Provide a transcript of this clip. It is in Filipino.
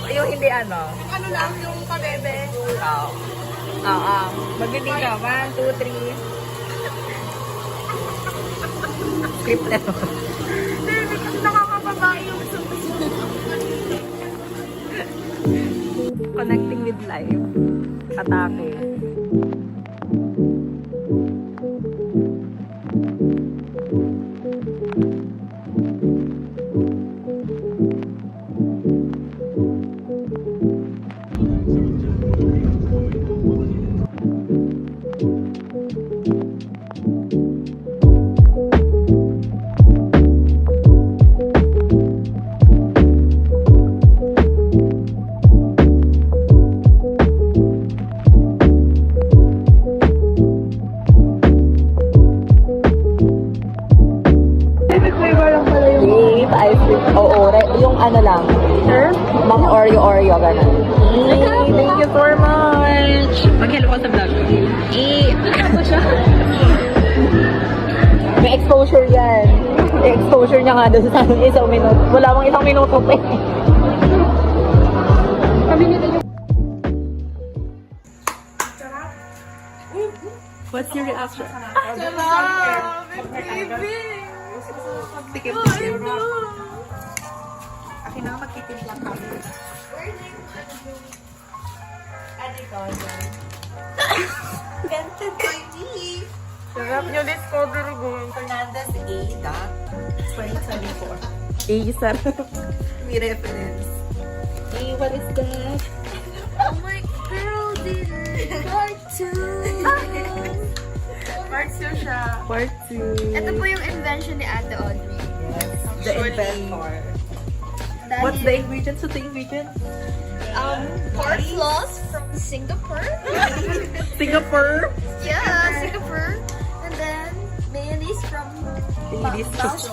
Yung hindi ano. Yung ano lang, yung kabebe. Mag-ready ka. 1, 2, 3. Script na. Hindi, nakakababae yung Connecting with life. Atake. Yung ano lang, mga Oreo, gano'n. Thank you so much! Mag-hello ka sa vlog. Ano siya? May exposure yan. May exposure niya nga doon sa isang minuto. Wala mang isang minuto pa eh. What's your reaction? Sarap! Baby! Tikim-tikim. Akin na magtitimpla kami. Ganda baby! Sarap nyo, let's go, Durugong. Fernandez A. 2024. Sarap. May reference. Hey, what is that? Oh my girl dinner! Part 2! Part 2 siya. Part 2. Ito po yung invention ni Ate Audrey. The inventor. What's the ingredients of the ingredients? Pork floss from Singapore. Singapore. Yeah, Singapore. And then mayonnaise from Mayonnaise. Mouse